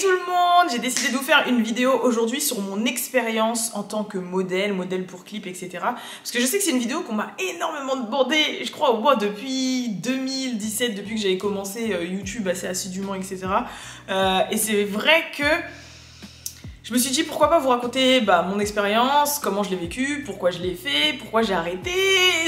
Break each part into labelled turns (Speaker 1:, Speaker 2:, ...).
Speaker 1: tout le monde, j'ai décidé de vous faire une vidéo aujourd'hui sur mon expérience en tant que modèle pour clip, etc. Parce que je sais que c'est une vidéo qu'on m'a énormément demandé, je crois au moins depuis 2017, depuis que j'avais commencé YouTube assez assidûment, etc. Et c'est vrai que je me suis dit pourquoi pas vous raconter mon expérience, comment je l'ai vécu, pourquoi je l'ai fait, pourquoi j'ai arrêté,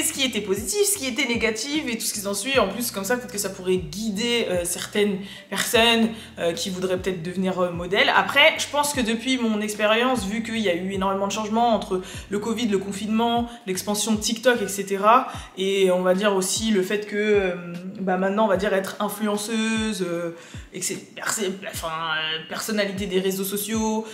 Speaker 1: ce qui était positif, ce qui était négatif et tout ce qui s'ensuit. En plus comme ça peut-être que ça pourrait guider certaines personnes qui voudraient peut-être devenir modèle. Après je pense que depuis mon expérience, vu qu'il y a eu énormément de changements entre le Covid, le confinement, l'expansion de TikTok, etc. Et on va dire aussi le fait que maintenant on va dire être influenceuse, personnalité des réseaux sociaux,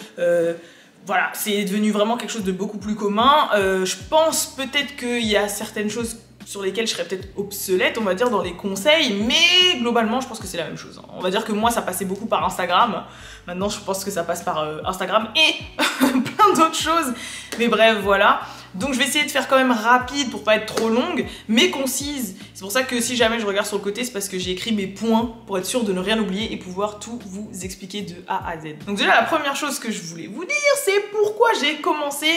Speaker 1: voilà, c'est devenu vraiment quelque chose de beaucoup plus commun. Je pense peut-être qu'il y a certaines choses sur lesquelles je serais peut-être obsolète, on va dire, dans les conseils, mais globalement, je pense que c'est la même chose. On va dire que moi, ça passait beaucoup par Instagram. Maintenant, je pense que ça passe par Instagram et plein d'autres choses. Mais bref, voilà. Donc, je vais essayer de faire quand même rapide pour pas être trop longue, mais concise. C'est pour ça que si jamais je regarde sur le côté, c'est parce que j'ai écrit mes points pour être sûr de ne rien oublier et pouvoir tout vous expliquer de A à Z. Donc déjà, la première chose que je voulais vous dire, c'est pourquoi j'ai commencé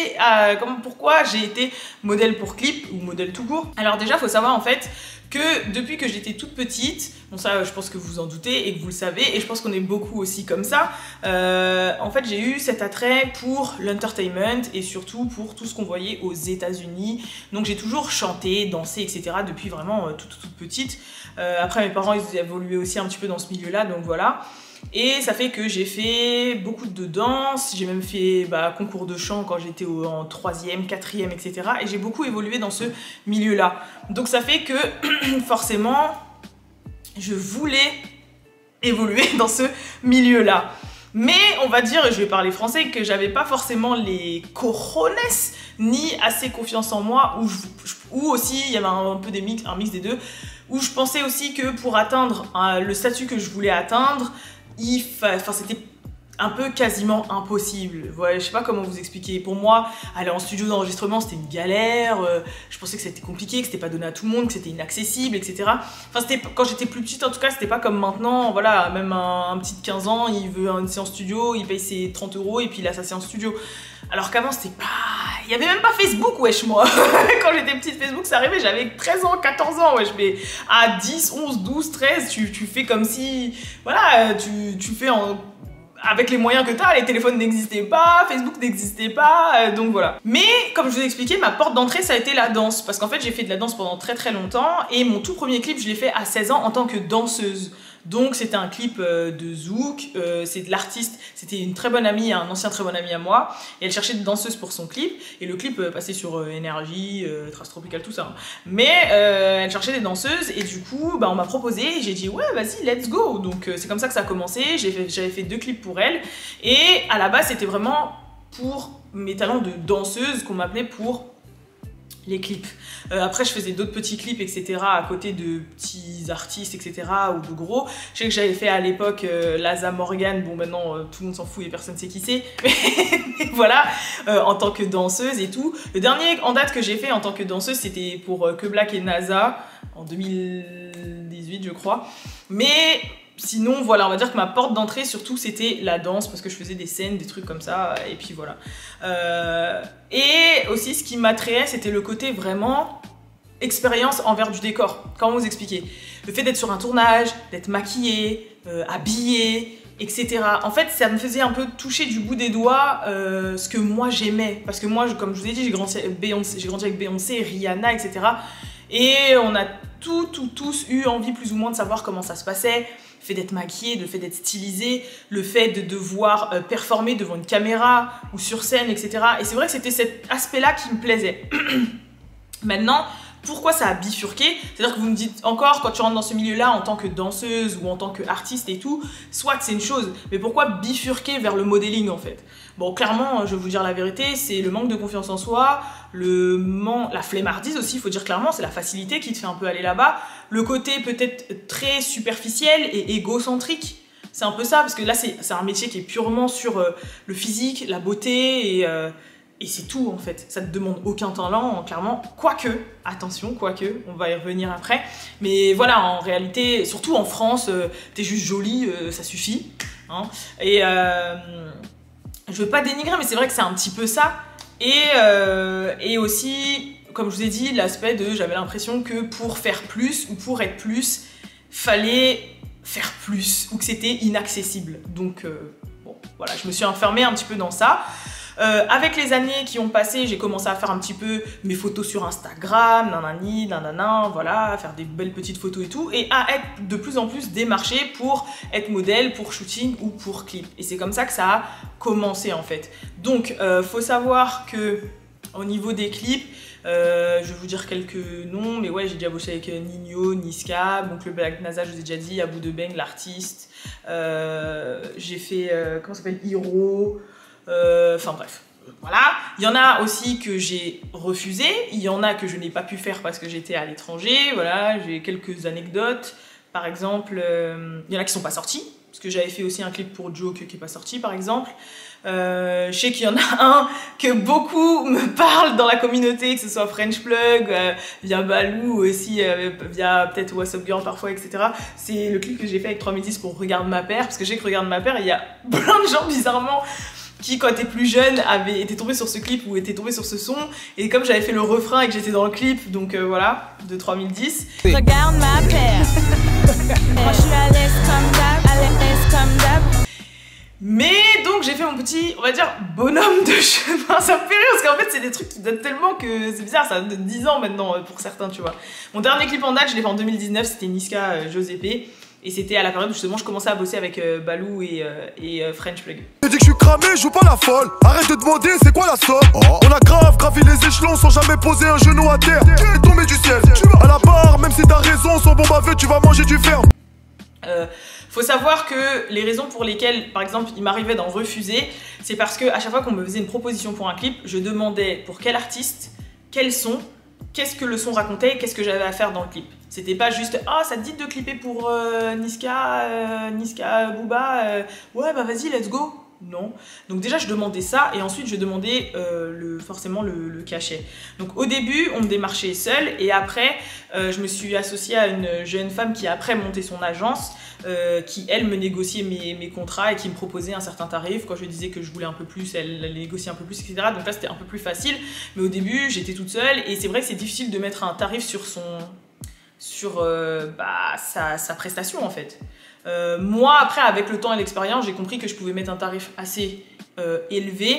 Speaker 1: pourquoi j'ai été modèle pour clip ou modèle tout court. Alors déjà, faut savoir en fait que depuis que j'étais toute petite, bon ça je pense que vous en doutez et que vous le savez, et je pense qu'on est beaucoup aussi comme ça, en fait j'ai eu cet attrait pour l'entertainment et surtout pour tout ce qu'on voyait aux États-Unis. Donc j'ai toujours chanté, dansé, etc. depuis vraiment toute petite. Après mes parents ils évoluaient aussi un petit peu dans ce milieu-là, donc voilà. Et ça fait que j'ai fait beaucoup de danse, j'ai même fait concours de chant quand j'étais en 3e, 4e, etc. Et j'ai beaucoup évolué dans ce milieu-là. Donc ça fait que forcément, je voulais évoluer dans ce milieu-là. Mais on va dire, je vais parler français, que j'avais pas forcément les cojones ni assez confiance en moi, ou aussi il y avait un peu un mix des deux, où je pensais aussi que pour atteindre le statut que je voulais atteindre, c'était un peu quasiment impossible. Voilà, je sais pas comment vous expliquer. Pour moi, aller en studio d'enregistrement, c'était une galère. Je pensais que c'était compliqué, que c'était pas donné à tout le monde, que c'était inaccessible, etc. Enfin, quand j'étais plus petite, en tout cas, c'était pas comme maintenant. Voilà, même un petit de 15 ans, il veut une séance studio, il paye ses 30 € et puis il a sa séance studio. Alors qu'avant, c'était pas... Il y avait même pas Facebook, wesh, moi. Quand j'étais petite, Facebook, ça arrivait, j'avais 13 ans, 14 ans, wesh. Mais à 10, 11, 12, 13, tu fais comme si... Voilà, tu fais avec les moyens que t'as, les téléphones n'existaient pas, Facebook n'existait pas, donc voilà. Mais comme je vous ai expliqué, ma porte d'entrée ça a été la danse, parce qu'en fait j'ai fait de la danse pendant très longtemps, et mon tout premier clip je l'ai fait à 16 ans en tant que danseuse. Donc c'était un clip de Zouk, c'est de l'artiste, c'était une très bonne amie, un ancien très bon ami à moi, et elle cherchait de danseuse pour son clip, et le clip passait sur Énergie, Trace Tropicale, tout ça. Hein. Mais elle cherchait des danseuses, et du coup on m'a proposé, et j'ai dit ouais vas-y let's go. Donc c'est comme ça que ça a commencé, j'avais fait 2 clips pour elle, et à la base c'était vraiment pour mes talents de danseuse qu'on m'appelait pour les clips. Après je faisais d'autres petits clips etc à côté de petits artistes etc ou de gros. Je sais que j'avais fait à l'époque Laza Morgan, bon maintenant tout le monde s'en fout et personne sait qui c'est, mais voilà, en tant que danseuse et tout. Le dernier en date que j'ai fait en tant que danseuse c'était pour Que Black et NASA en 2018 je crois, mais sinon voilà, on va dire que ma porte d'entrée surtout c'était la danse, parce que je faisais des scènes, des trucs comme ça, et puis voilà. Et aussi ce qui m'attrayait c'était le côté vraiment expérience envers du décor. Comment vous expliquer? Le fait d'être sur un tournage, d'être maquillée, habillée, etc. En fait ça me faisait un peu toucher du bout des doigts ce que moi j'aimais, parce que moi comme je vous ai dit j'ai grandi avec Beyoncé, Rihanna, etc. Et on a tous eu envie plus ou moins de savoir comment ça se passait. Le fait d'être maquillée, le fait d'être stylisée, le fait de devoir performer devant une caméra ou sur scène, etc. Et c'est vrai que c'était cet aspect-là qui me plaisait. Maintenant, pourquoi ça a bifurqué? C'est-à-dire que vous me dites encore, quand tu rentres dans ce milieu-là en tant que danseuse ou en tant qu'artiste et tout, soit c'est une chose, mais pourquoi bifurquer vers le modeling en fait? Bon, clairement, je vais vous dire la vérité, c'est le manque de confiance en soi, la flemmardise aussi, il faut dire clairement, c'est la facilité qui te fait un peu aller là-bas, le côté peut-être très superficiel et égocentrique. C'est un peu ça, parce que là, c'est un métier qui est purement sur le physique, la beauté et c'est tout en fait. Ça te demande aucun talent, clairement. Quoique, attention, on va y revenir après. Mais voilà, en réalité, surtout en France, t'es juste jolie, ça suffit. hein. Et je veux pas dénigrer, mais c'est vrai que c'est un petit peu ça. Et aussi, comme je vous ai dit, l'aspect de j'avais l'impression que pour faire plus ou pour être plus, fallait faire plus ou que c'était inaccessible. Donc bon, voilà, je me suis enfermée un petit peu dans ça. Avec les années qui ont passé, j'ai commencé à faire un petit peu mes photos sur Instagram, nanani, nanana, voilà, faire des belles petites photos et tout, et à être de plus en plus démarchée pour être modèle, pour shooting ou pour clip. Et c'est comme ça que ça a commencé en fait. Donc, faut savoir que au niveau des clips, je vais vous dire quelques noms, mais ouais, j'ai déjà bossé avec Nino, Niska, donc le Black NASA, je vous ai déjà dit, Abou Debeng, l'artiste. J'ai fait, comment ça s'appelle, Hiro. Enfin bref, voilà. Il y en a aussi que j'ai refusé, il y en a que je n'ai pas pu faire parce que j'étais à l'étranger, voilà, j'ai quelques anecdotes. Par exemple, il y en a qui sont pas sortis, parce que j'avais fait aussi un clip pour Joke qui est pas sorti par exemple. Je sais qu'il y en a un que beaucoup me parlent dans la communauté, que ce soit French Plug, via Balou aussi, via peut-être What's Up Girl parfois, etc. C'est le clip que j'ai fait avec 3010 pour Regarde ma paire, parce que je sais que Regarde ma paire, il y a plein de gens bizarrement qui, quand t'es plus jeune, avait été tombé sur ce clip ou était tombé sur ce son. Et comme j'avais fait le refrain et que j'étais dans le clip, donc voilà, de 3010. Regarde ma paire. Moi, je suis à l'aise comme d'hab, Mais donc j'ai fait mon petit, on va dire, bonhomme de chemin. Ça me fait rire parce qu'en fait c'est des trucs qui datent tellement que c'est bizarre, ça date de 10 ans maintenant pour certains, tu vois. Mon dernier clip en date, je l'ai fait en 2019, c'était Niska Giuseppe. Et c'était à la période où justement je commençais à bosser avec Balou et French Plug.
Speaker 2: Je dis que je suis cramé, je joue pas la folle. Arrête de demander c'est quoi la somme. On a grave gravi les échelons sans jamais poser un genou à terre. Tu es tombé du ciel, à la barre, même si t'as raison, sans bon baveux tu vas manger du ferme.
Speaker 1: Faut savoir que les raisons pour lesquelles, par exemple, il m'arrivait d'en refuser, c'est parce que à chaque fois qu'on me faisait une proposition pour un clip, je demandais pour quel artiste, quel son, qu'est-ce que le son racontait, qu'est-ce que j'avais à faire dans le clip. C'était pas juste « Ah, ça te dit de clipper pour Niska, Booba, ouais, bah vas-y, let's go !» Non. Donc déjà, je demandais ça et ensuite, je demandais forcément le cachet. Donc au début, on me démarchait seule et après, je me suis associée à une jeune femme qui a après monté son agence, qui, elle, me négociait mes contrats et qui me proposait un certain tarif. Quand je disais que je voulais un peu plus, elle négociait un peu plus, etc. Donc là, c'était un peu plus facile. Mais au début, j'étais toute seule et c'est vrai que c'est difficile de mettre un tarif sur sa prestation en fait. Moi après avec le temps et l'expérience j'ai compris que je pouvais mettre un tarif assez élevé.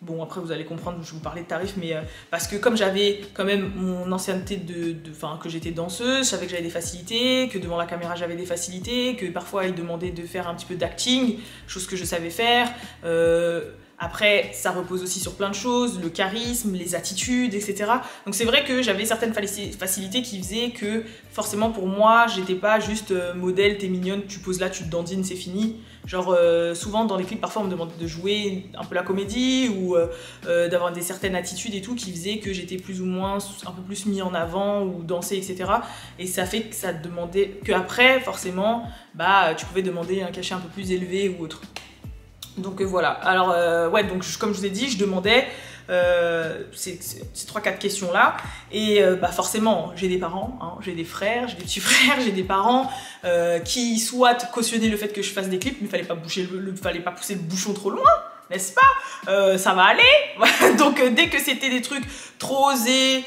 Speaker 1: Bon après vous allez comprendre, je vais vous parler de tarifs, mais parce que comme j'avais quand même mon ancienneté que j'étais danseuse, je savais que j'avais des facilités, que devant la caméra j'avais des facilités, que parfois ils demandaient de faire un petit peu d'acting, chose que je savais faire. Après, ça repose aussi sur plein de choses, le charisme, les attitudes, etc. Donc c'est vrai que j'avais certaines facilités qui faisaient que forcément pour moi, j'étais pas juste modèle, t'es mignonne, tu poses là, tu te dandines, c'est fini. Genre souvent dans les clips, parfois on me demandait de jouer un peu la comédie ou d'avoir certaines attitudes et tout qui faisaient que j'étais plus ou moins un peu plus mis en avant ou danser, etc. Et ça fait que ça demandait qu'après, forcément, tu pouvais demander un cachet un peu plus élevé ou autre. Donc voilà, alors ouais, donc comme je vous ai dit, je demandais ces 3-4 questions là et forcément j'ai des parents, hein, j'ai des frères, j'ai des petits frères, j'ai des parents qui soit cautionnaient le fait que je fasse des clips, mais fallait pas pousser le bouchon trop loin, n'est-ce pas, ça va aller. Donc dès que c'était des trucs trop osés,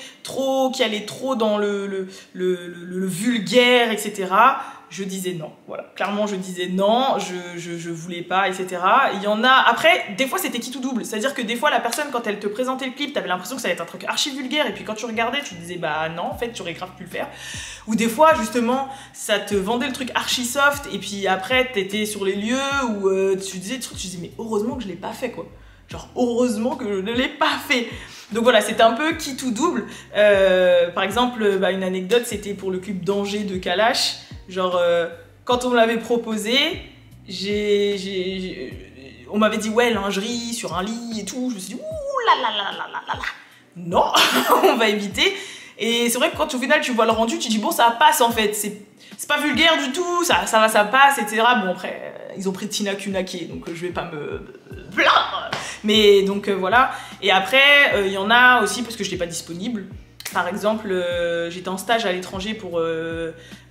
Speaker 1: qui allaient trop dans le vulgaire, etc., je disais non, voilà, clairement je disais non, je voulais pas, etc. Il y en a, après, des fois c'était qui tout double, c'est-à-dire que des fois la personne quand elle te présentait le clip, t'avais l'impression que ça allait être un truc archi vulgaire, et puis quand tu regardais, tu te disais bah non, en fait tu aurais grave pu le faire. Ou des fois justement, ça te vendait le truc archi soft, et puis après t'étais sur les lieux où tu disais des trucs, tu disais mais heureusement que je l'ai pas fait quoi. Genre heureusement que je ne l'ai pas fait. Donc voilà, c'était un peu qui tout double. Par exemple, une anecdote, c'était pour le clip Danger de Kalash. Genre, quand on me l'avait proposé, on m'avait dit ouais, lingerie sur un lit et tout. Je me suis dit ouh là là là là là là là. Non, on va éviter. Et c'est vrai que quand au final tu vois le rendu, tu dis bon, ça passe en fait. C'est pas vulgaire du tout, ça va, ça passe, etc. Bon après, ils ont pris Tina Kunake, donc je vais pas me plaindre. Mais donc voilà. Et après, il y en a aussi parce que je n'étais pas disponible. Par exemple, j'étais en stage à l'étranger pour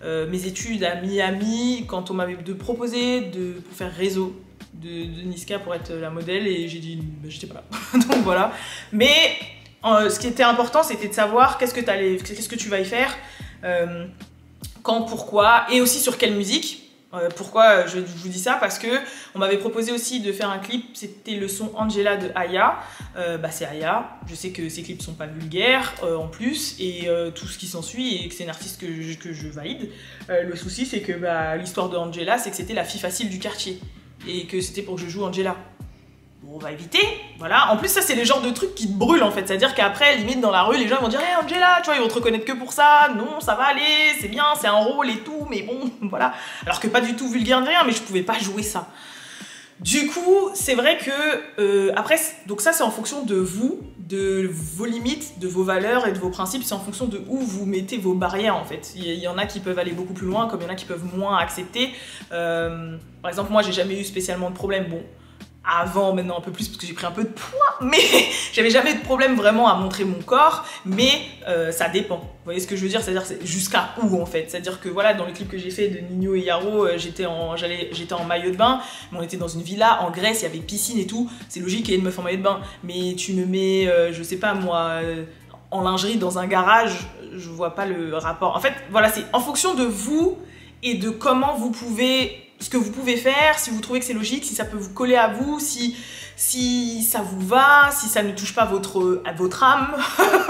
Speaker 1: mes études à Miami quand on m'avait proposé pour faire réseau. de Niska pour être la modèle et j'ai dit bah, j'étais pas là. Donc voilà. Mais ce qui était important, c'était de savoir qu'est-ce que tu vas y faire, quand, pourquoi, et aussi sur quelle musique. Pourquoi je vous dis ça? Parce que on m'avait proposé aussi de faire un clip, c'était le son Angela de Aya. Bah c'est Aya, je sais que ses clips sont pas vulgaires en plus, et tout ce qui s'ensuit, et que c'est une artiste que je valide. Le souci c'est que bah, l'histoire de Angela, c'est que c'était la fille facile du quartier, et que c'était pour que je joue Angela. Bon, on va éviter, voilà. En plus, ça, c'est les genres de trucs qui te brûlent, en fait. C'est-à-dire qu'après, limite, dans la rue, les gens vont dire hey, Angela, tu vois, ils vont te reconnaître que pour ça. Non, ça va aller, c'est bien, c'est un rôle et tout, mais bon, voilà. Alors que pas du tout vulgaire ni rien, mais je pouvais pas jouer ça. Du coup, c'est vrai que, après, donc ça, c'est en fonction de vous, de vos limites, de vos valeurs et de vos principes. C'est en fonction de où vous mettez vos barrières, en fait. Il y en a qui peuvent aller beaucoup plus loin, comme il y en a qui peuvent moins accepter. Par exemple, moi, j'ai jamais eu spécialement de problème. Bon, avant, maintenant un peu plus parce que j'ai pris un peu de poids, mais j'avais jamais de problème vraiment à montrer mon corps, mais ça dépend. Vous voyez ce que je veux dire? C'est-à-dire jusqu'à où en fait? C'est-à-dire que voilà, dans le clip que j'ai fait de Nino et Yaro, j'étais en maillot de bain, mais on était dans une villa en Grèce, il y avait piscine et tout. C'est logique qu'il y ait une meuf en maillot de bain, mais tu me mets, je sais pas moi, en lingerie dans un garage, je vois pas le rapport. En fait, voilà, c'est en fonction de vous et de comment vous pouvez, ce que vous pouvez faire, si vous trouvez que c'est logique, si ça peut vous coller à vous, si ça vous va, si ça ne touche pas votre âme,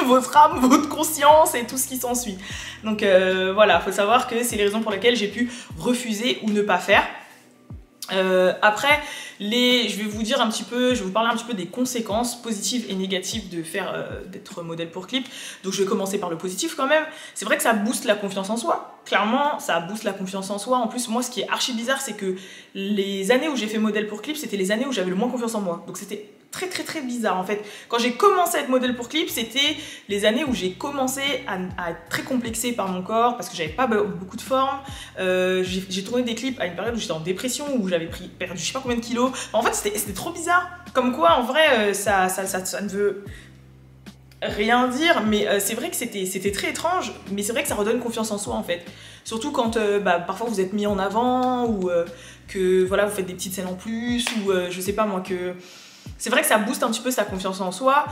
Speaker 1: votre conscience et tout ce qui s'ensuit. Donc voilà, faut savoir que c'est les raisons pour lesquelles j'ai pu refuser ou ne pas faire. Après, je vais vous dire un petit peu, je vais vous parler un petit peu des conséquences positives et négatives de d'être modèle pour clip. Donc je vais commencer par le positif quand même. C'est vrai que ça booste la confiance en soi. Clairement, ça booste la confiance en soi. En plus, moi, ce qui est archi bizarre, c'est que les années où j'ai fait modèle pour clip, c'était les années où j'avais le moins confiance en moi. Donc c'était très bizarre en fait. Quand j'ai commencé à être modèle pour clip, c'était les années où j'ai commencé à être très complexée par mon corps parce que j'avais pas beaucoup de forme. J'ai tourné des clips à une période où j'étais en dépression, où j'avais perdu je sais pas combien de kilos. En fait, c'était trop bizarre. Comme quoi, en vrai, ça ne veut rien dire, mais c'est vrai que c'était très étrange, mais c'est vrai que ça redonne confiance en soi en fait. Surtout quand parfois vous êtes mis en avant ou que voilà, vous faites des petites scènes en plus ou je sais pas moi que... C'est vrai que ça booste un petit peu sa confiance en soi.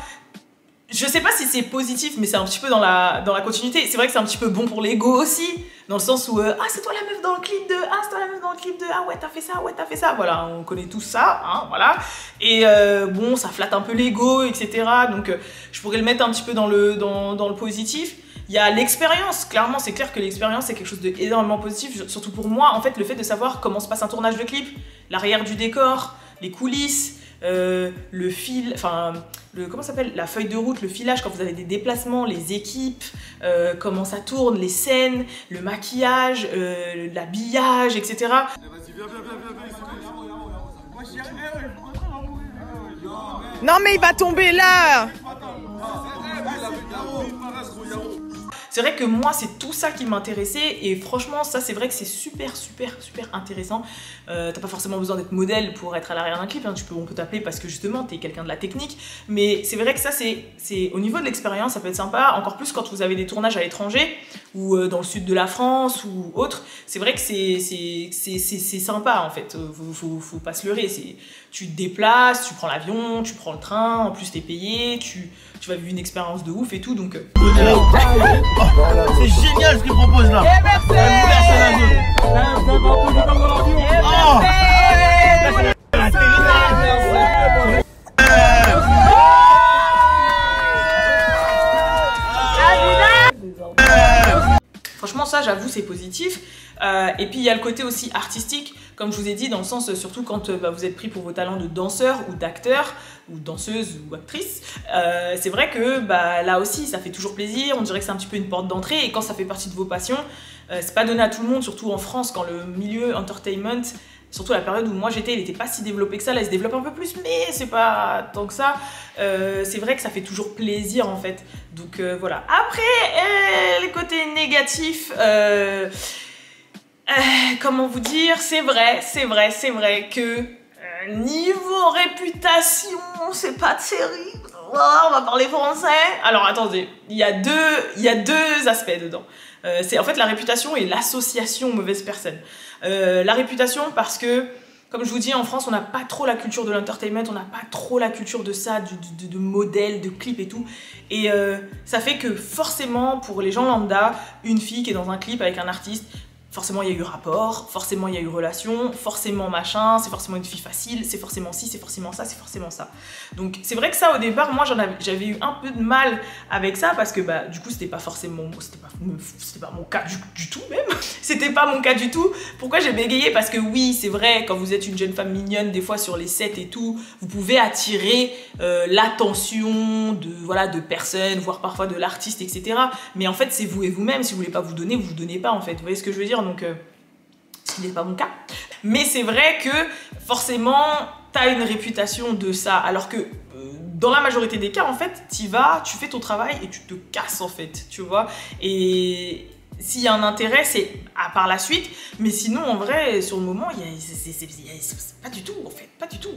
Speaker 1: Je sais pas si c'est positif, mais c'est un petit peu dans la continuité. C'est vrai que c'est un petit peu bon pour l'ego aussi, dans le sens où ah c'est toi la meuf dans le clip de, ah c'est toi la meuf dans le clip de, ah ouais t'as fait ça, ouais t'as fait ça. Voilà, on connaît tous ça, hein, voilà. Et bon, ça flatte un peu l'ego, etc. Donc je pourrais le mettre un petit peu dans le positif. Il y a l'expérience, clairement c'est clair que l'expérience c'est quelque chose d'énormément positif, surtout pour moi. En fait, le fait de savoir comment se passe un tournage de clip, l'arrière du décor, les coulisses, le fil, enfin comment ça s'appelle, la feuille de route, le filage quand vous avez des déplacements, les équipes, comment ça tourne, les scènes, le maquillage, l'habillage, etc.
Speaker 3: Non mais il va tomber là.
Speaker 1: C'est vrai que moi, c'est tout ça qui m'intéressait et franchement, ça, c'est vrai que c'est super intéressant. T'as pas forcément besoin d'être modèle pour être à l'arrière d'un clip, hein. On peut t'appeler parce que justement, t'es quelqu'un de la technique. Mais c'est vrai que ça, c'est au niveau de l'expérience, ça peut être sympa. Encore plus quand vous avez des tournages à l'étranger ou dans le sud de la France ou autre. C'est vrai que c'est sympa en fait. Faut pas se leurrer. Tu te déplaces, tu prends l'avion, tu prends le train, en plus t'es payé, tu vas vivre une expérience de ouf et tout, donc...
Speaker 4: C'est génial ce qu'il propose là.
Speaker 1: Franchement, ça, j'avoue, c'est positif. Et puis, il y a le côté aussi artistique, comme je vous ai dit, dans le sens, surtout quand vous êtes pris pour vos talents de danseur ou d'acteur, ou danseuse ou actrice. C'est vrai que là aussi, ça fait toujours plaisir. On dirait que c'est un petit peu une porte d'entrée. Et quand ça fait partie de vos passions, c'est pas donné à tout le monde, surtout en France, quand le milieu entertainment, surtout à la période où moi j'étais, il n'était pas si développé que ça. Là, il se développe un peu plus, mais c'est pas tant que ça. C'est vrai que ça fait toujours plaisir en fait. Donc voilà. Après, les côtés négatifs, comment vous dire, c'est vrai que niveau réputation, c'est pas terrible. Oh, on va parler français. Alors attendez, il y a deux aspects dedans. C'est en fait la réputation et l'association mauvaise personne. La réputation parce que, comme je vous dis, en France, on n'a pas trop la culture de l'entertainment, on n'a pas trop la culture de ça, de modèles, de clips et tout. Et ça fait que forcément, pour les gens lambda, une fille qui est dans un clip avec un artiste, forcément il y a eu rapport, forcément il y a eu relation, forcément machin, c'est forcément une fille facile, c'est forcément ci, c'est forcément ça, c'est forcément ça. Donc c'est vrai que ça au départ, moi j'avais eu un peu de mal avec ça parce que bah du coup c'était pas forcément, c'était pas mon cas du tout même. C'était pas mon cas du tout. Pourquoi j'ai bégayé? Parce que oui, c'est vrai, quand vous êtes une jeune femme mignonne, des fois sur les sets et tout, vous pouvez attirer l'attention de personnes, voire parfois de l'artiste, etc. Mais en fait c'est vous et vous-même, si vous voulez pas vous donner, vous vous donnez pas en fait. Vous voyez ce que je veux dire? Donc, ce n'est pas mon cas. Mais c'est vrai que, forcément, tu as une réputation de ça. Alors que, dans la majorité des cas, en fait, tu vas, tu fais ton travail et tu te casses, en fait, tu vois. Et s'il y a un intérêt, c'est par la suite. Mais sinon, en vrai, sur le moment, c'est pas du tout, en fait. Pas du tout.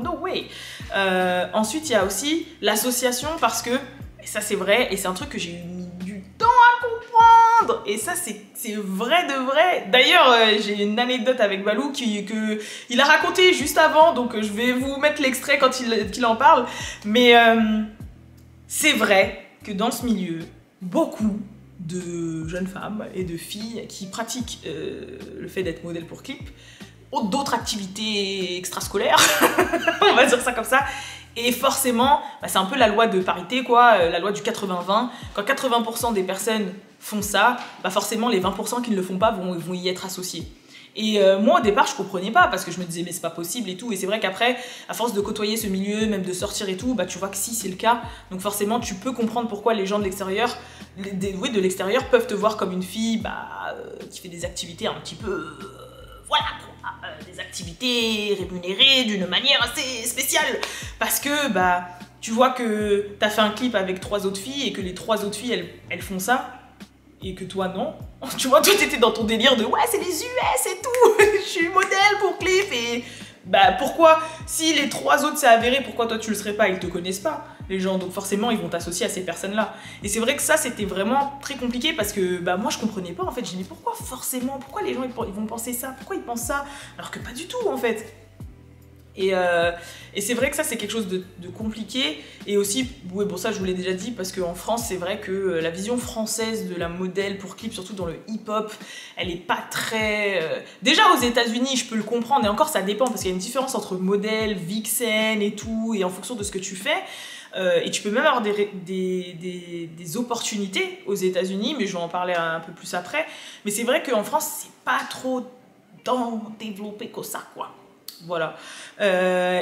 Speaker 1: No way. Ensuite, il y a aussi l'association parce que, et ça c'est vrai, et c'est un truc que j'ai mis du temps à comprendre. Et ça c'est vrai de vrai. D'ailleurs, j'ai une anecdote avec Balou qu'il a raconté juste avant, donc je vais vous mettre l'extrait quand il en parle. Mais c'est vrai que dans ce milieu, beaucoup de jeunes femmes et de filles qui pratiquent le fait d'être modèle pour clip ont d'autres activités extrascolaires, on va dire ça comme ça. Et forcément, bah c'est un peu la loi de parité, quoi, la loi du 80-20. Quand 80% des personnes font ça, bah forcément les 20% qui ne le font pas vont y être associés. Et moi au départ je comprenais pas parce que je me disais mais c'est pas possible et tout. Et c'est vrai qu'après, à force de côtoyer ce milieu, même de sortir et tout, bah tu vois que si c'est le cas. Donc forcément tu peux comprendre pourquoi les gens de l'extérieur, de l'extérieur peuvent te voir comme une fille qui fait des activités un petit peu... voilà, des activités rémunérées d'une manière assez spéciale. Parce que bah tu vois que t'as fait un clip avec 3 autres filles et que les 3 autres filles elles font ça et que toi non. Tu vois, toi t'étais dans ton délire de ouais c'est les US et tout, je suis modèle pour clip et bah pourquoi si les 3 autres c'est avéré, pourquoi toi tu le serais pas? Ils te connaissent pas les gens, donc forcément ils vont t'associer à ces personnes là. Et c'est vrai que ça c'était vraiment très compliqué parce que bah moi je comprenais pas en fait. J'ai dit pourquoi forcément, pourquoi les gens ils vont penser ça, pourquoi ils pensent ça alors que pas du tout en fait. Et c'est vrai que ça c'est quelque chose de compliqué. Et aussi, ouais, bon ça je vous l'ai déjà dit, parce qu'en France c'est vrai que la vision française de la modèle pour clip, surtout dans le hip-hop, elle est pas très... Déjà aux États-Unis je peux le comprendre, et encore ça dépend parce qu'il y a une différence entre modèle, vixen et tout, et en fonction de ce que tu fais. Et tu peux même avoir des opportunités aux États-Unis, mais je vais en parler un peu plus après. Mais c'est vrai qu'en France c'est pas trop développé que ça, quoi. Voilà.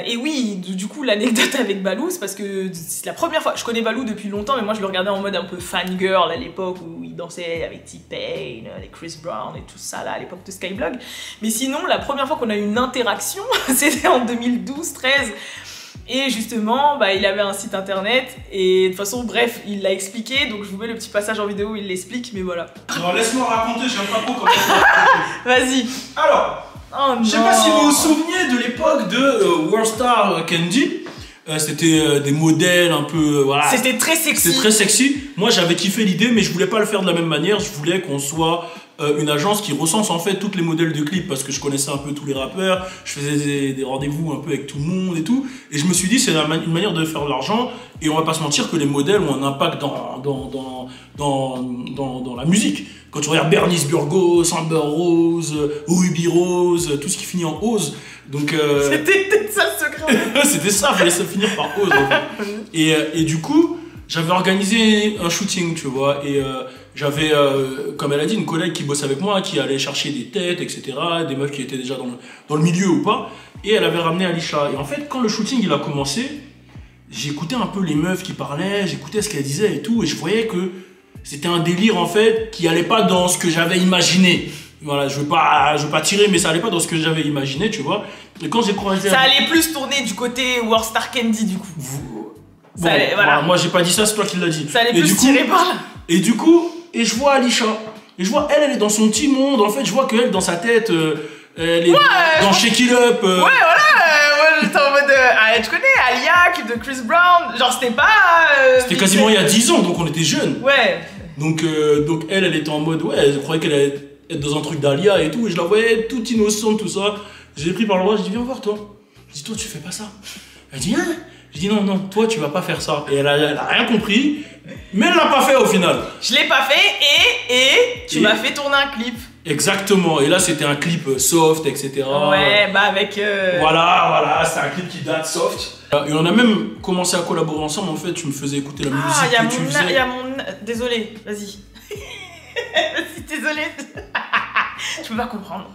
Speaker 1: Et oui, du coup, l'anecdote avec Balou, c'est parce que c'est la première fois. Je connais Balou depuis longtemps, mais moi je le regardais en mode un peu fangirl à l'époque où il dansait avec T-Pain, avec Chris Brown et tout ça là, à l'époque de Skyblog. Mais sinon, la première fois qu'on a eu une interaction, c'était en 2012-13. Et justement, bah, il avait un site internet et de toute façon, bref, il l'a expliqué. Donc je vous mets le petit passage en vidéo où il l'explique, mais voilà.
Speaker 4: Alors laisse-moi raconter, j'aime pas trop comment
Speaker 1: Vas-y.
Speaker 4: Alors, je sais pas si vous vous souvenez de l'époque de Worldstar Candy. C'était des modèles un peu... voilà.
Speaker 1: C'était très sexy.
Speaker 4: C'était très sexy. Moi j'avais kiffé l'idée, mais je voulais pas le faire de la même manière. Je voulais qu'on soit une agence qui recense en fait toutes les modèles de clips, parce que je connaissais un peu tous les rappeurs, je faisais des rendez-vous un peu avec tout le monde et tout, et je me suis dit c'est une manière de faire de l'argent, et on va pas se mentir que les modèles ont un impact dans la musique. Quand tu regardes Bernice Burgos, Amber Rose, Ruby Rose, tout ce qui finit en Rose, donc
Speaker 1: c'était peut-être ça le secret.
Speaker 4: C'était ça, fallait se finir par Rose en fait. Et du coup j'avais organisé un shooting, tu vois, et j'avais, comme elle a dit, une collègue qui bosse avec moi, qui allait chercher des têtes, etc., des meufs qui étaient déjà dans le milieu ou pas, et elle avait ramené Alisha. Et en fait, quand le shooting il a commencé, j'écoutais un peu les meufs qui parlaient, j'écoutais ce qu'elles disaient et tout, et je voyais que c'était un délire en fait qui allait pas dans ce que j'avais imaginé. Voilà, je veux pas tirer, mais ça allait pas dans ce que j'avais imaginé, tu vois. Et quand j'ai croisé...
Speaker 1: Ça allait plus tourner du côté Worldstar Candy, du coup.
Speaker 4: Bon, voilà. Moi j'ai pas dit ça, c'est toi qui l'as dit.
Speaker 1: Ça allait plus tirer par là.
Speaker 4: Et du coup, et je vois Alisha, et je vois elle est dans son petit monde, en fait je vois qu'elle dans sa tête, elle est dans Shake It Up.
Speaker 1: Ouais voilà, j'étais en mode, tu connais Alia, qui de Chris Brown, genre c'était pas...
Speaker 4: c'était quasiment il y a 10 ans, donc on était jeunes.
Speaker 1: Ouais.
Speaker 4: Donc elle était en mode, ouais, je croyais qu'elle allait être dans un truc d'Alia et tout, et je la voyais toute innocente, tout ça. Je l'ai pris par le bras, je dis viens voir toi. Je dis toi tu fais pas ça. Elle dit hein. Je dis non, toi tu vas pas faire ça. Et elle a rien compris, mais elle l'a pas fait au final.
Speaker 1: Je l'ai pas fait et tu m'as fait tourner un clip.
Speaker 4: Exactement, et là c'était un clip soft, etc.
Speaker 1: Ouais, bah avec...
Speaker 4: Voilà, c'est un clip qui date soft. Et on a même commencé à collaborer ensemble, en fait, tu me faisais écouter la musique que tu faisais.
Speaker 1: Il y a mon... Désolé, vas-y. Vas-y, désolé. Je peux pas comprendre.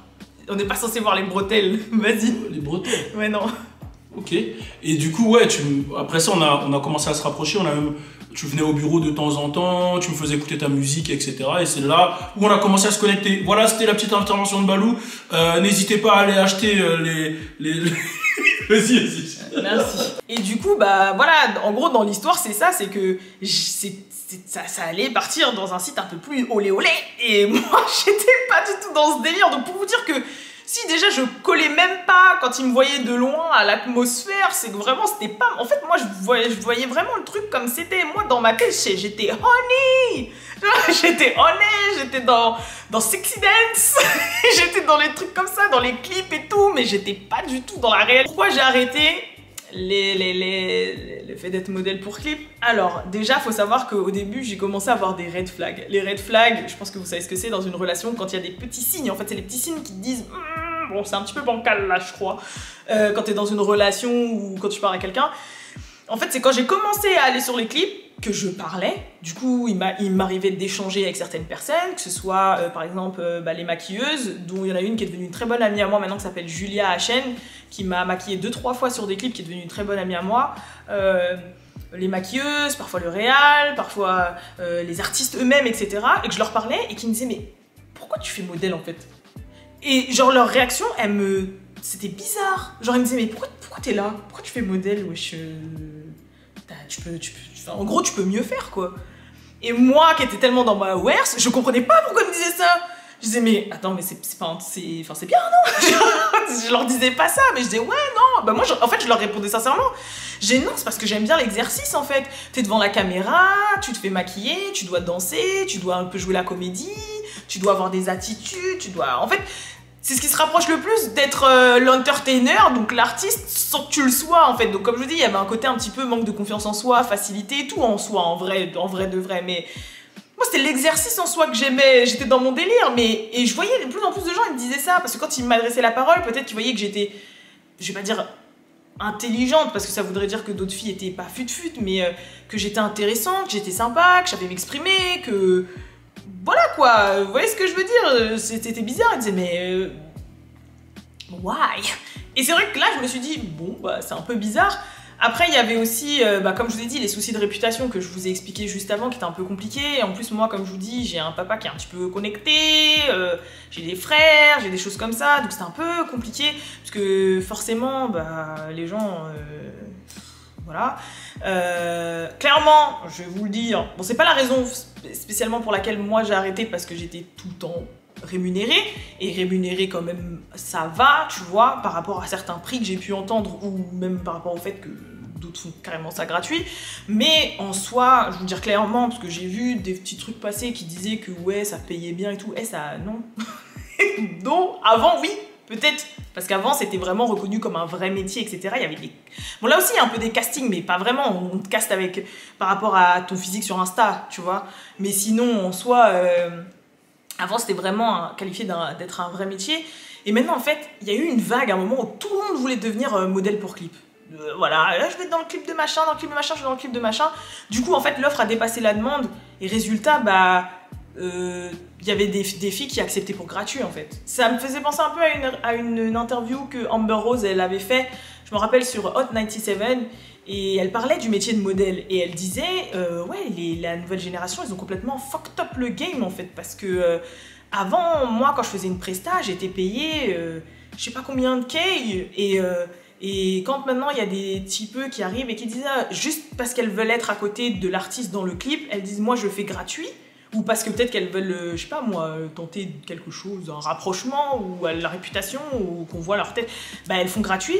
Speaker 1: On n'est pas censé voir les bretelles, vas-y.
Speaker 4: Les bretelles?
Speaker 1: Ouais, non.
Speaker 4: Ok, et du coup, ouais, après ça, on a commencé à se rapprocher, tu venais au bureau de temps en temps, tu me faisais écouter ta musique, etc. Et c'est là où on a commencé à se connecter. Voilà, c'était la petite intervention de Balou. N'hésitez pas à aller acheter Vas-y.
Speaker 1: Merci. Et du coup, bah voilà, en gros, dans l'histoire, c'est ça, c'est que ça allait partir dans un site un peu plus olé olé. Et moi, j'étais pas du tout dans ce délire. Donc pour vous dire que si déjà je collais même pas quand ils me voyaient de loin à l'atmosphère, c'est que vraiment c'était pas... En fait moi je voyais vraiment le truc comme c'était. Moi dans ma tête j'étais honey. J'étais dans Sexy Dance. J'étais dans les trucs comme ça, dans les clips et tout, mais j'étais pas du tout dans la réalité. Pourquoi j'ai arrêté le fait d'être modèle pour clip? Alors déjà faut savoir qu'au début j'ai commencé à avoir des red flags. Les red flags, je pense que vous savez ce que c'est dans une relation, quand il y a des petits signes. En fait c'est les petits signes qui te disent bon c'est un petit peu bancal là je crois, quand t'es dans une relation ou quand tu parles à quelqu'un. En fait c'est quand j'ai commencé à aller sur les clips que je parlais. Du coup il m'arrivait d'échanger avec certaines personnes, que ce soit par exemple les maquilleuses, dont il y en a une qui est devenue une très bonne amie à moi maintenant, qui s'appelle Julia Hachen, qui m'a maquillée 2-3 fois sur des clips, qui est devenue une très bonne amie à moi. Les maquilleuses, parfois le réal, parfois les artistes eux-mêmes, etc. Et que je leur parlais et qui me disaient mais pourquoi tu fais modèle en fait? Et genre leur réaction, c'était bizarre. Genre ils me disaient mais pourquoi t'es là? Pourquoi tu fais modèle? Wesh, en gros tu peux mieux faire quoi. Et moi qui étais tellement dans ma wares, je comprenais pas pourquoi ils me disaient ça. Je disais mais attends mais c'est bien non? Je leur disais pas ça, mais je disais ouais non. Bah moi en fait je leur répondais sincèrement. J'ai non, c'est parce que j'aime bien l'exercice en fait. T'es devant la caméra, tu te fais maquiller, tu dois danser, tu dois un peu jouer la comédie, tu dois avoir des attitudes, tu dois... En fait, c'est ce qui se rapproche le plus d'être l'entertainer, donc l'artiste, sans que tu le sois en fait. Donc comme je vous dis, il y avait un côté un petit peu manque de confiance en soi, facilité et tout en soi, en vrai de vrai. Mais moi c'était l'exercice en soi que j'aimais, j'étais dans mon délire. Et je voyais de plus en plus de gens, ils me disaient ça, parce que quand ils m'adressaient la parole, peut-être qu'ils voyaient que j'étais, je vais pas dire intelligente, parce que ça voudrait dire que d'autres filles étaient pas fut-fut, mais que j'étais intéressante, que j'étais sympa, que je savais m'exprimer, que... Voilà quoi, vous voyez ce que je veux dire? C'était bizarre, ils disaient mais... why? Et c'est vrai que là je me suis dit, bon bah c'est un peu bizarre. Après il y avait aussi, comme je vous ai dit, les soucis de réputation que je vous ai expliqué juste avant, qui étaient un peu compliqués. En plus moi comme je vous dis, j'ai un papa qui est un petit peu connecté, j'ai des frères, j'ai des choses comme ça, donc c'était un peu compliqué, parce que forcément les gens... Voilà. Clairement, je vais vous le dire, bon c'est pas la raison spécialement pour laquelle moi j'ai arrêté, parce que j'étais tout le temps rémunérée, et rémunérée quand même ça va, tu vois, par rapport à certains prix que j'ai pu entendre, ou même par rapport au fait que d'autres font carrément ça gratuit. Mais en soi, je vais vous dire clairement, parce que j'ai vu des petits trucs passer qui disaient que ouais ça payait bien et tout, ça non. Non, avant oui, peut-être, parce qu'avant c'était vraiment reconnu comme un vrai métier, etc. Il y avait des... Bon là aussi il y a un peu des castings, mais pas vraiment, on te caste par rapport à ton physique sur Insta, tu vois. Mais sinon en soi, avant c'était vraiment qualifié d'être un vrai métier. Et maintenant en fait, il y a eu une vague à un moment où tout le monde voulait devenir modèle pour clip. Voilà, là je vais être dans le clip de machin, dans le clip de machin, je vais dans le clip de machin. Du coup en fait l'offre a dépassé la demande, et résultat il y avait des filles qui acceptaient pour gratuit en fait. Ça me faisait penser un peu à une interview que Amber Rose elle avait fait, je me rappelle, sur Hot 97, et elle parlait du métier de modèle, et elle disait ouais la nouvelle génération ils ont complètement fucked up le game en fait, parce que avant moi quand je faisais une presta j'étais payée je sais pas combien de K, et quand maintenant il y a des typeux qui arrivent et qui disent juste parce qu'elles veulent être à côté de l'artiste dans le clip, elles disent moi je fais gratuit, ou parce que peut-être qu'elles veulent, je sais pas moi, tenter quelque chose, un rapprochement, ou la réputation, ou qu'on voit leur tête, elles font gratuit.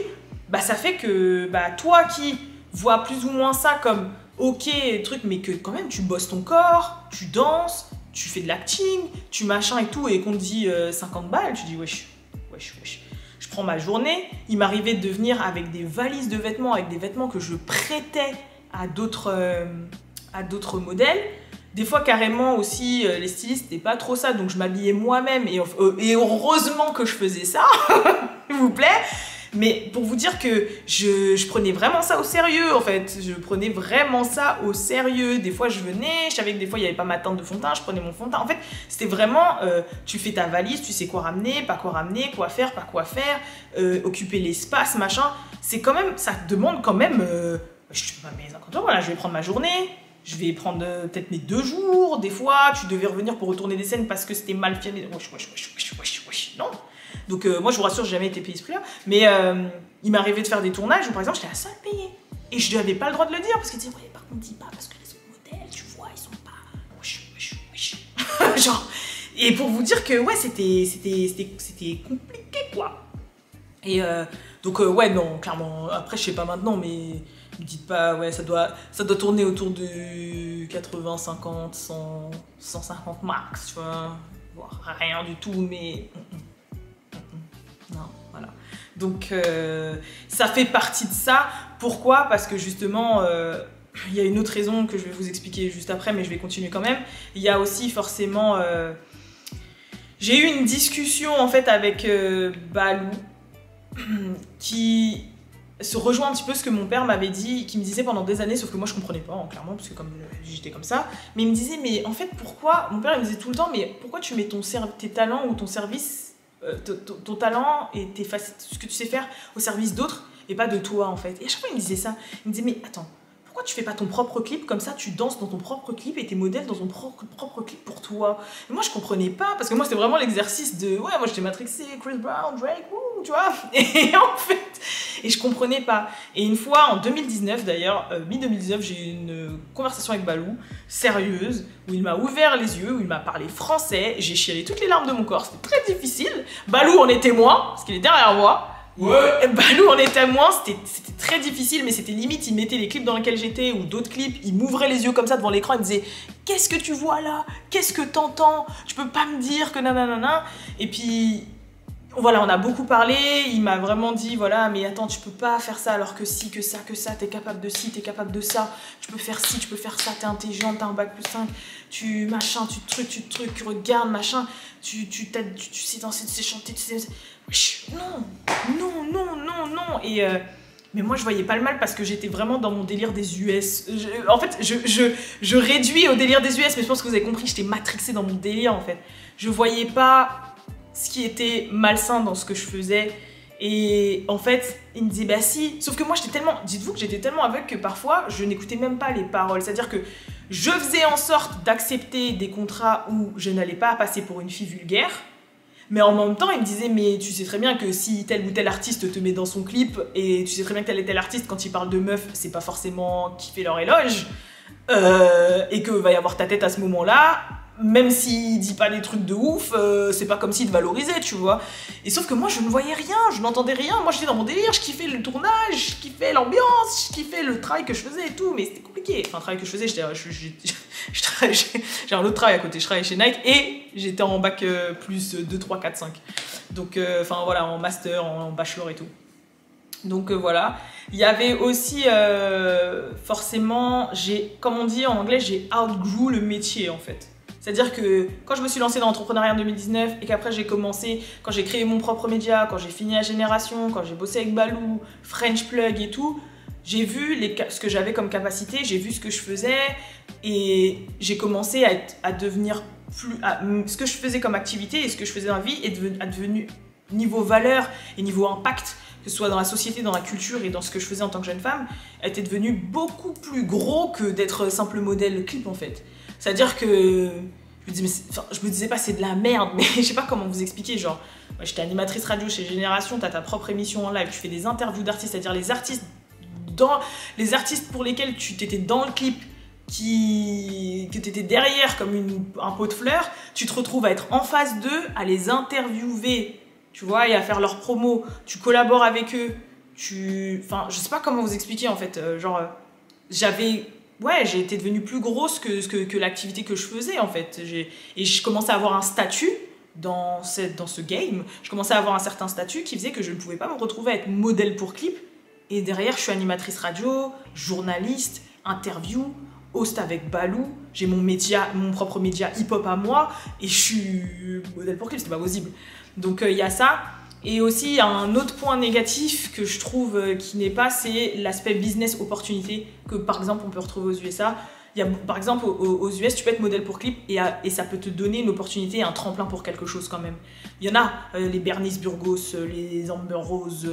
Speaker 1: Ça fait que toi qui vois plus ou moins ça comme ok truc, mais que quand même tu bosses ton corps, tu danses, tu fais de l'acting, tu machin et tout, et qu'on te dit 50 balles, tu dis wesh, je prends ma journée, il m'arrivait de venir avec des valises de vêtements, avec des vêtements que je prêtais à d'autres modèles. Des fois, carrément aussi, les stylistes, c'était pas trop ça, donc je m'habillais moi-même. Et heureusement que je faisais ça, s'il vous plaît. Mais pour vous dire que je prenais vraiment ça au sérieux, en fait. Je prenais vraiment ça au sérieux. Des fois, je venais, je savais que des fois, il n'y avait pas ma teinte de fond de teint, je prenais mon fond de teint. En fait, c'était vraiment, tu fais ta valise, tu sais quoi ramener, quoi faire, pas quoi faire, occuper l'espace, machin. C'est quand même, ça demande quand même, je sais pas, mais quand voilà, je vais prendre ma journée. Je vais prendre peut-être mes 2 jours. Des fois, tu devais revenir pour retourner des scènes parce que c'était mal filmé. Non. Donc, moi, je vous rassure, j'ai jamais été payée ce prix-là. Mais il m'arrivait de faire des tournages où, par exemple, j'étais la seule payée. Et je n'avais pas le droit de le dire parce qu'ils disaient, ouais, par contre, dis pas parce que les autres modèles, tu vois, ils sont pas. Genre. Et pour vous dire que, ouais, c'était compliqué, quoi. Et donc, ouais, non, clairement. Après, je sais pas maintenant, mais. Ne me dites pas, ouais, ça doit tourner autour de 80, 50, 100, 150 max, tu vois, voire rien du tout, mais non, voilà. Donc, ça fait partie de ça. Pourquoi? Parce que justement, il y a une autre raison que je vais vous expliquer juste après, mais je vais continuer quand même. Il y a aussi forcément, j'ai eu une discussion en fait avec Balou, qui se rejoint un petit peu ce que mon père m'avait dit, qui me disait pendant des années, sauf que moi je comprenais pas, hein, clairement, parce que comme j'étais comme ça, mais il me disait, mais en fait pourquoi, mon père il me disait tout le temps, mais pourquoi tu mets tes talents ou ton service, ton talent et ce que tu sais faire au service d'autres et pas de toi en fait. Et à chaque fois il me disait ça, il me disait, mais attends, pourquoi tu fais pas ton propre clip, comme ça tu danses dans ton propre clip et t'es modèle dans ton propre clip pour toi. Et moi je comprenais pas, parce que moi c'était vraiment l'exercice de, ouais, moi j'étais matrixée, Chris Brown, Drake, wouh, tu vois. Et en fait, et je comprenais pas. Et une fois, en 2019 d'ailleurs, mi-2019, j'ai eu une conversation avec Balou, sérieuse, où il m'a ouvert les yeux, où il m'a parlé français, j'ai chialé toutes les larmes de mon corps, c'était très difficile. Balou en est témoin, parce qu'il est derrière moi. Ouais. Balou en est témoin, c'était très difficile, mais c'était limite, il mettait les clips dans lesquels j'étais, ou d'autres clips, il m'ouvrait les yeux comme ça devant l'écran, il me disait « Qu'est-ce que tu vois là? Qu'est-ce que t'entends? Tu peux pas me dire que nanana ?» Et puis... Voilà, on a beaucoup parlé, il m'a vraiment dit, voilà, mais attends, tu peux pas faire ça alors que si, que ça, t'es capable de ci, t'es capable de ça, tu peux faire ci, tu peux faire ça, t'es intelligente, t'as un bac plus 5, tu machin, tu truc, regarde, machin, tu sais danser, tu sais chanter, tu sais... Non. Et mais moi, je voyais pas le mal parce que j'étais vraiment dans mon délire des US. En fait, je réduis au délire des US, mais je pense que vous avez compris, j'étais matrixée dans mon délire, en fait. Je voyais pas ce qui était malsain dans ce que je faisais. Et en fait, il me disait bah si. Sauf que moi j'étais tellement, dites-vous que j'étais tellement aveugle que parfois je n'écoutais même pas les paroles. C'est-à-dire que je faisais en sorte d'accepter des contrats où je n'allais pas passer pour une fille vulgaire. Mais en même temps, il me disait mais tu sais très bien que si tel ou tel artiste te met dans son clip et tu sais très bien que tel et tel artiste quand il parle de meufs, c'est pas forcément qui fait leur éloge et que va y avoir ta tête à ce moment-là. Même s'il dit pas des trucs de ouf, c'est pas comme s'il te valorisait, tu vois. Et sauf que moi, je ne voyais rien, je n'entendais rien. Moi, j'étais dans mon délire, je kiffais le tournage, je kiffais l'ambiance, je kiffais le travail que je faisais et tout. Mais c'était compliqué. Enfin, le travail que je faisais, j'ai un autre travail à côté. Je travaillais chez Nike et j'étais en bac plus 2, 3, 4, 5. Donc, enfin, voilà, en master, en bachelor et tout. Donc, voilà. Il y avait aussi, forcément, comme on dit en anglais, j'ai outgrew le métier, en fait. C'est-à-dire que quand je me suis lancée dans l'entrepreneuriat en 2019 et qu'après j'ai commencé, quand j'ai créé mon propre média, quand j'ai fini la génération, quand j'ai bossé avec Balou, French Plug et tout, j'ai vu ce que j'avais comme capacité, j'ai vu ce que je faisais et j'ai commencé à devenir ce que je faisais comme activité et ce que je faisais dans la vie est devenu niveau valeur et niveau impact, que ce soit dans la société, dans la culture et dans ce que je faisais en tant que jeune femme, était devenu beaucoup plus gros que d'être simple modèle clip en fait. C'est-à-dire que je me disais pas c'est de la merde, mais je sais pas comment vous expliquer, genre, moi j'étais animatrice radio chez Génération, t'as ta propre émission en live, tu fais des interviews d'artistes, c'est-à-dire les artistes pour lesquels tu t'étais dans le clip, que t'étais derrière comme un pot de fleurs, tu te retrouves à être en face d'eux, à les interviewer, tu vois, et à faire leur promo, tu collabores avec eux, enfin, je sais pas comment vous expliquer en fait, j'ai été devenue plus grosse que l'activité que je faisais en fait. Et je commençais à avoir un statut dans ce game, je commençais à avoir un certain statut qui faisait que je ne pouvais pas me retrouver à être modèle pour clip. Et derrière, je suis animatrice radio, journaliste, interview, host avec Balou. J'ai mon propre média hip-hop à moi et je suis modèle pour clip, c'était pas possible. Donc il y a ça. Et aussi, il y a un autre point négatif que je trouve qui n'est pas, c'est l'aspect business opportunité que par exemple on peut retrouver aux USA. Il y a, par exemple, aux US, tu peux être modèle pour clip et ça peut te donner une opportunité, un tremplin pour quelque chose quand même. Il y en a, les Bernice Burgos, les Amber Rose,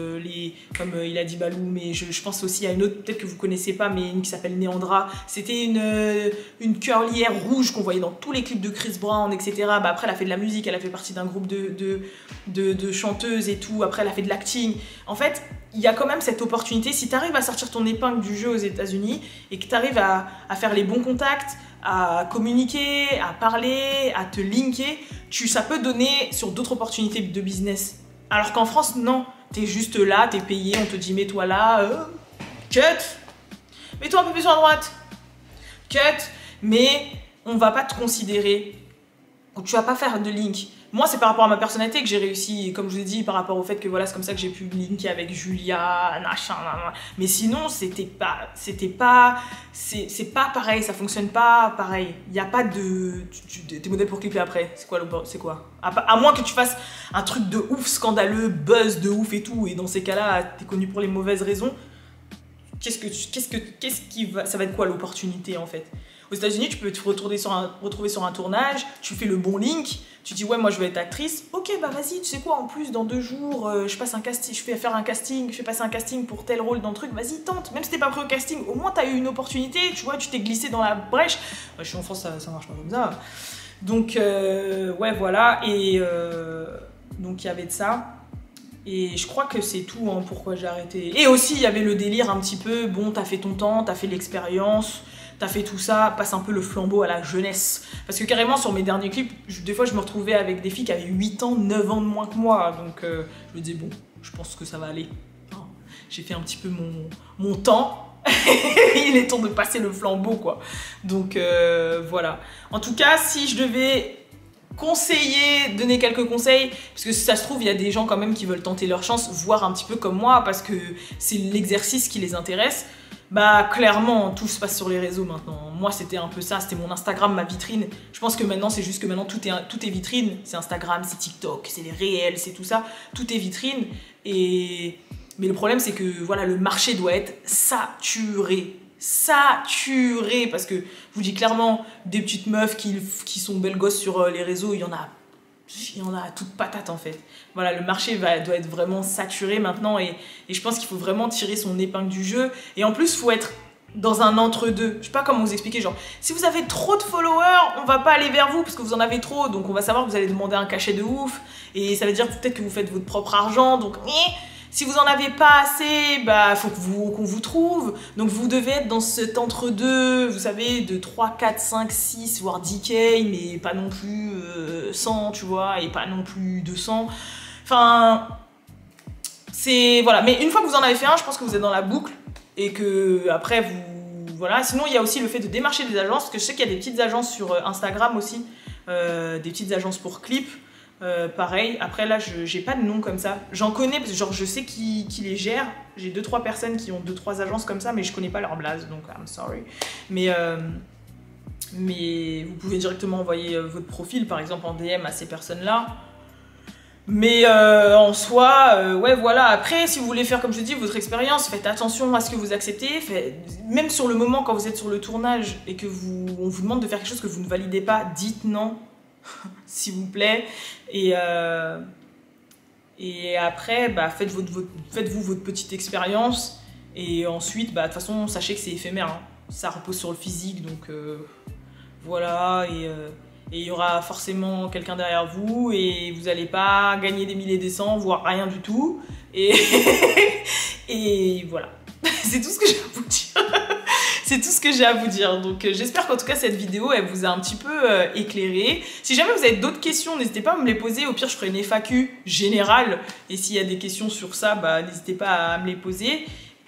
Speaker 1: comme il a dit Balou, mais je pense aussi à une autre, peut-être que vous connaissez pas, mais une qui s'appelle Neandra. C'était une curlière rouge qu'on voyait dans tous les clips de Chris Brown, etc. Bah, après, elle a fait de la musique, elle a fait partie d'un groupe de chanteuses et tout. Après, elle a fait de l'acting. En fait, il y a quand même cette opportunité, si tu arrives à sortir ton épingle du jeu aux États-Unis et que tu arrives à faire les bons contacts, à communiquer, à parler, à te linker, ça peut donner sur d'autres opportunités de business. Alors qu'en France, non. T'es juste là, t'es payé, on te dit mets-toi là, cut, mets-toi un peu plus sur la droite, cut, mais on va pas te considérer, tu vas pas faire de link. Moi, c'est par rapport à ma personnalité que j'ai réussi, comme je vous ai dit, par rapport au fait que voilà, c'est comme ça que j'ai pu linker avec Julia, machin, mais sinon, c'est pas pareil, ça fonctionne pas pareil. Il y a pas t'es modèle pour clipper après, c'est quoi à moins que tu fasses un truc de ouf, scandaleux, buzz de ouf et tout, et dans ces cas-là, t'es connu pour les mauvaises raisons. Ça va être quoi l'opportunité en fait? Aux États-Unis, tu peux te retrouver sur un tournage, tu fais le bon link, tu dis ouais, moi je veux être actrice. Ok, bah vas-y, tu sais quoi, en plus dans 2 jours, je fais passer un casting pour tel rôle dans le truc, vas-y, tente. Même si t'es pas pris au casting, au moins t'as eu une opportunité, tu vois, tu t'es glissé dans la brèche. Ouais, je suis en France, ça marche pas comme ça. Donc, ouais, voilà, et donc il y avait de ça. Et je crois que c'est tout hein, pourquoi j'ai arrêté. Et aussi, il y avait le délire un petit peu, bon, t'as fait ton temps, t'as fait l'expérience, t'as fait tout ça, passe un peu le flambeau à la jeunesse. Parce que carrément, sur mes derniers clips, des fois, je me retrouvais avec des filles qui avaient 8 ans, 9 ans de moins que moi. Donc, je me disais, bon, je pense que ça va aller. Hein, j'ai fait un petit peu mon temps. Il est temps de passer le flambeau, quoi. Donc, voilà. En tout cas, si je devais donner quelques conseils, parce que si ça se trouve il y a des gens quand même qui veulent tenter leur chance, voir un petit peu comme moi parce que c'est l'exercice qui les intéresse, bah clairement tout se passe sur les réseaux maintenant. Moi c'était un peu ça, c'était mon Instagram, ma vitrine. Je pense que maintenant c'est juste que maintenant tout est vitrine, c'est Instagram, c'est TikTok, c'est les réels, c'est tout ça, tout est vitrine. Mais le problème c'est que voilà, le marché doit être saturé parce que je vous dis clairement, des petites meufs qui sont belles gosses sur les réseaux, il y en a toutes patates en fait. Voilà, le marché doit être vraiment saturé maintenant et je pense qu'il faut vraiment tirer son épingle du jeu. Et en plus, il faut être dans un entre-deux. Je sais pas comment vous expliquer, genre, si vous avez trop de followers, on va pas aller vers vous parce que vous en avez trop, donc on va savoir que vous allez demander un cachet de ouf et ça veut dire peut-être que vous faites votre propre argent, donc si vous en avez pas assez, bah faut qu'on vous trouve. Donc vous devez être dans cet entre-deux, vous savez, de 3, 4, 5, 6, voire 10K, mais pas non plus 100, tu vois, et pas non plus 200. Enfin, c'est... Voilà. Mais une fois que vous en avez fait un, je pense que vous êtes dans la boucle et que après vous... Voilà. Sinon, il y a aussi le fait de démarcher des agences, parce que je sais qu'il y a des petites agences sur Instagram aussi, des petites agences pour clips. Pareil, après là j'ai pas de nom comme ça, j'en connais parce que genre je sais qui les gère, j'ai 2-3 personnes qui ont 2-3 agences comme ça mais je connais pas leur blase donc I'm sorry, mais vous pouvez directement envoyer votre profil par exemple en DM à ces personnes là, mais en soi ouais voilà. Après si vous voulez faire comme je dis votre expérience, faites attention à ce que vous acceptez, même sur le moment quand vous êtes sur le tournage et que on vous demande de faire quelque chose que vous ne validez pas, dites non s'il vous plaît, et après bah, faites-vous votre petite expérience et ensuite bah, de toute façon sachez que c'est éphémère hein. Ça repose sur le physique donc voilà, et il y aura forcément quelqu'un derrière vous et vous n'allez pas gagner des milliers, des cents voire rien du tout et voilà. C'est tout ce que j'ai à vous dire. C'est tout ce que j'ai à vous dire. Donc j'espère qu'en tout cas cette vidéo elle vous a un petit peu éclairé. Si jamais vous avez d'autres questions, n'hésitez pas à me les poser. Au pire je ferai une FAQ générale. Et s'il y a des questions sur ça, bah, n'hésitez pas à me les poser.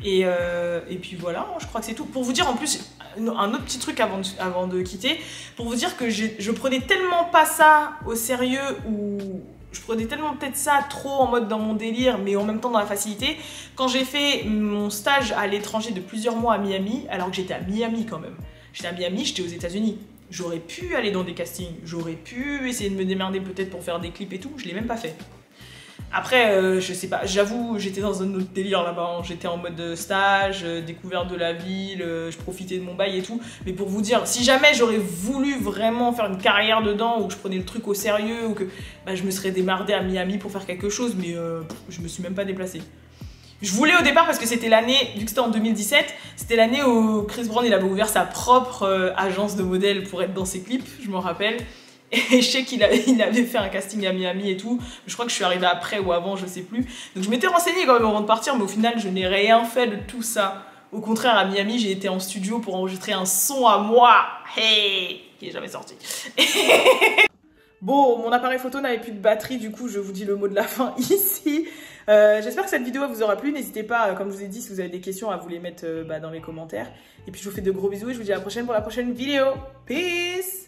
Speaker 1: Et puis voilà, je crois que c'est tout. Pour vous dire en plus, un autre petit truc avant de quitter, pour vous dire que je prenais tellement pas ça au sérieux, ou je prenais tellement peut-être ça trop en mode dans mon délire, mais en même temps dans la facilité. Quand j'ai fait mon stage à l'étranger de plusieurs mois à Miami, alors que j'étais à Miami quand même. J'étais à Miami, j'étais aux États-Unis. J'aurais pu aller dans des castings, j'aurais pu essayer de me démerder peut-être pour faire des clips et tout, je l'ai même pas fait. Après, je sais pas, j'avoue, j'étais dans un autre délire là-bas, j'étais en mode stage, découverte de la ville, je profitais de mon bail et tout. Mais pour vous dire, si jamais j'aurais voulu vraiment faire une carrière dedans, ou que je prenais le truc au sérieux, ou que je me serais démerdée à Miami pour faire quelque chose, mais je me suis même pas déplacée. Je voulais au départ parce que c'était l'année, vu que c'était en 2017, c'était l'année où Chris Brown il avait ouvert sa propre agence de modèles pour être dans ses clips, je m'en rappelle. Et je sais qu'il avait fait un casting à Miami et tout. Je crois que je suis arrivée après ou avant, je sais plus. Donc je m'étais renseignée quand même avant de partir, mais au final, je n'ai rien fait de tout ça. Au contraire, à Miami, j'ai été en studio pour enregistrer un son à moi. Hey, qui est jamais sorti. Bon, mon appareil photo n'avait plus de batterie, du coup, je vous dis le mot de la fin ici. J'espère que cette vidéo vous aura plu. N'hésitez pas, comme je vous ai dit, si vous avez des questions, à vous les mettre dans les commentaires. Et puis, je vous fais de gros bisous et je vous dis à la prochaine pour la prochaine vidéo. Peace!